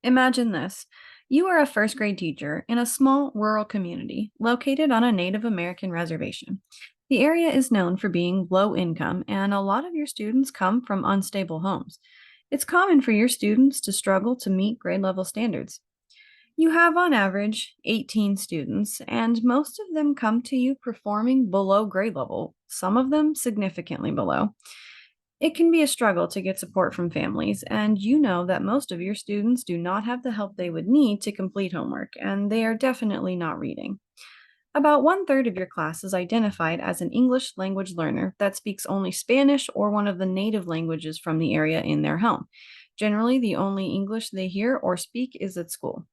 Imagine this. You are a first grade teacher in a small rural community located on a Native American reservation. The area is known for being low income, and a lot of your students come from unstable homes. It's common for your students to struggle to meet grade level standards. You have, on average, 18 students, and most of them come to you performing below grade level, some of them significantly below. It can be a struggle to get support from families, and you know that most of your students do not have the help they would need to complete homework, and they are definitely not reading. About one-third of your class is identified as an English language learner that speaks only Spanish or one of the native languages from the area in their home. Generally, the only English they hear or speak is at school.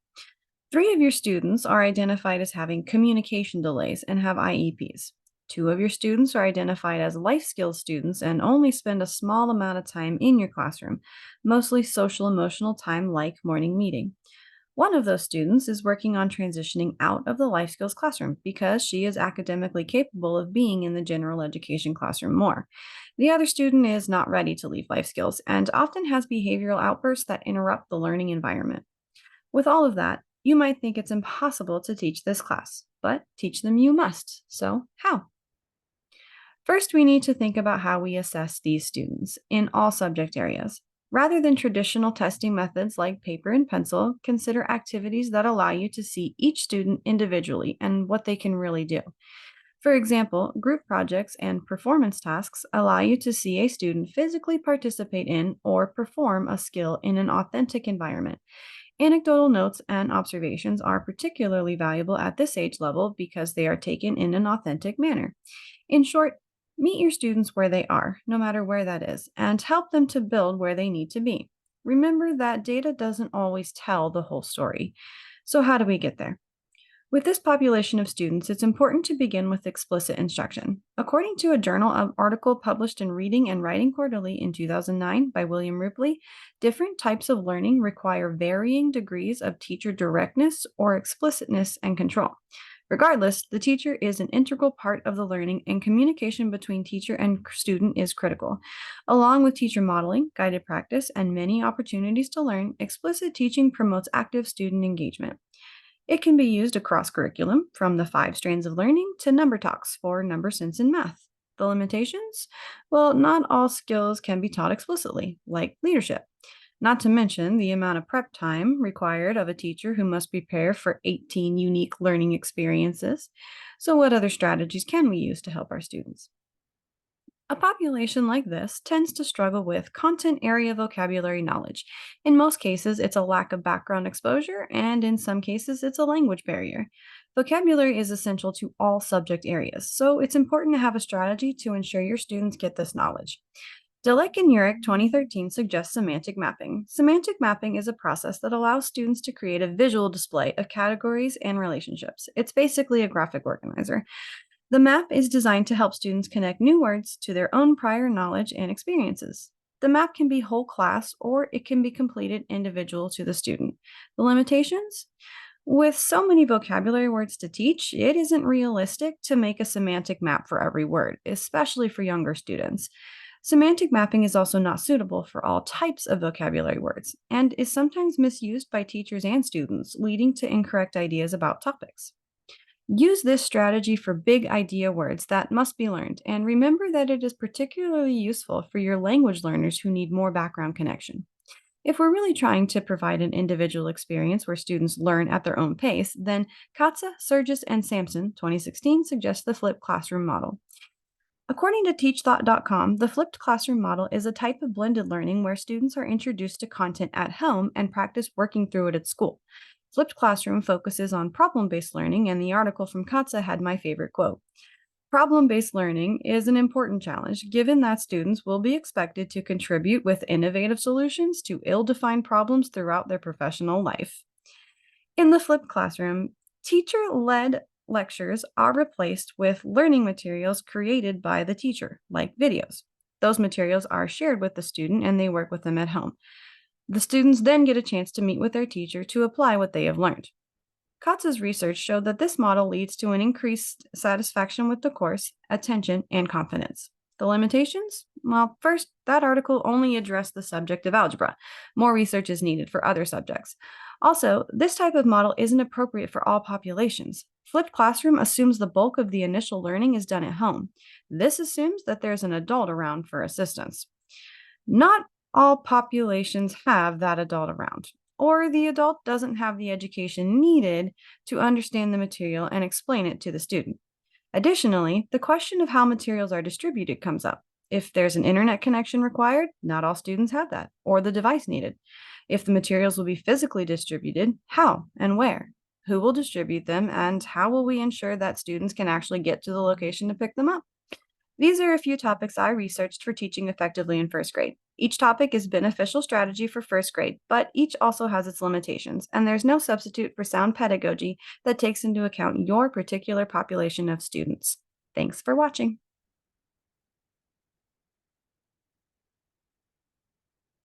Three of your students are identified as having communication delays and have IEPs. Two of your students are identified as life skills students and only spend a small amount of time in your classroom, mostly social emotional time like morning meeting. One of those students is working on transitioning out of the life skills classroom because she is academically capable of being in the general education classroom more. The other student is not ready to leave life skills and often has behavioral outbursts that interrupt the learning environment. With all of that, you might think it's impossible to teach this class, but teach them you must. So, how? First, we need to think about how we assess these students in all subject areas. Rather than traditional testing methods like paper and pencil, consider activities that allow you to see each student individually and what they can really do. For example, group projects and performance tasks allow you to see a student physically participate in or perform a skill in an authentic environment. Anecdotal notes and observations are particularly valuable at this age level because they are taken in an authentic manner. In short, meet your students where they are, no matter where that is, and help them to build where they need to be. Remember that data doesn't always tell the whole story. So, how do we get there? With this population of students, it's important to begin with explicit instruction. According to a article published in Reading and Writing Quarterly in 2009 by William Ripley, different types of learning require varying degrees of teacher directness or explicitness and control. Regardless, the teacher is an integral part of the learning, and communication between teacher and student is critical. Along with teacher modeling, guided practice, and many opportunities to learn, explicit teaching promotes active student engagement. It can be used across curriculum, from the 5 strands of learning to number talks for number sense in math. The limitations? Well, not all skills can be taught explicitly, like leadership. Not to mention the amount of prep time required of a teacher who must prepare for 18 unique learning experiences. So, what other strategies can we use to help our students? A population like this tends to struggle with content area vocabulary knowledge. In most cases, it's a lack of background exposure, and in some cases, it's a language barrier. Vocabulary is essential to all subject areas, so it's important to have a strategy to ensure your students get this knowledge. Delick and Urich 2013 suggests semantic mapping. Semantic mapping is a process that allows students to create a visual display of categories and relationships. It's basically a graphic organizer. The map is designed to help students connect new words to their own prior knowledge and experiences. The map can be whole class or it can be completed individual to the student. The limitations? With so many vocabulary words to teach, it isn't realistic to make a semantic map for every word, especially for younger students. Semantic mapping is also not suitable for all types of vocabulary words and is sometimes misused by teachers and students, leading to incorrect ideas about topics. Use this strategy for big idea words that must be learned, and remember that it is particularly useful for your language learners who need more background connection. If we're really trying to provide an individual experience where students learn at their own pace, then Katza, Surgis, and Sampson 2016 suggest the flipped classroom model. According to teachthought.com, the flipped classroom model is a type of blended learning where students are introduced to content at home and practice working through it at school. Flipped classroom focuses on problem-based learning, and the article from Katza had my favorite quote. Problem-based learning is an important challenge, given that students will be expected to contribute with innovative solutions to ill-defined problems throughout their professional life. In the flipped classroom, teacher-led lectures are replaced with learning materials created by the teacher, like videos. Those materials are shared with the student and they work with them at home. The students then get a chance to meet with their teacher to apply what they have learned. Katz's research showed that this model leads to an increased satisfaction with the course, attention, and confidence. The limitations? Well, first, that article only addressed the subject of algebra. More research is needed for other subjects. Also, this type of model isn't appropriate for all populations. Flipped classroom assumes the bulk of the initial learning is done at home. This assumes that there's an adult around for assistance. Not all populations have that adult around, or the adult doesn't have the education needed to understand the material and explain it to the student. Additionally, the question of how materials are distributed comes up. If there's an internet connection required, not all students have that, or the device needed. If the materials will be physically distributed, how and where? Who will distribute them, and how will we ensure that students can actually get to the location to pick them up? These are a few topics I researched for teaching effectively in first grade. Each topic is beneficial strategy for first grade, but each also has its limitations, and there's no substitute for sound pedagogy that takes into account your particular population of students. Thanks for watching.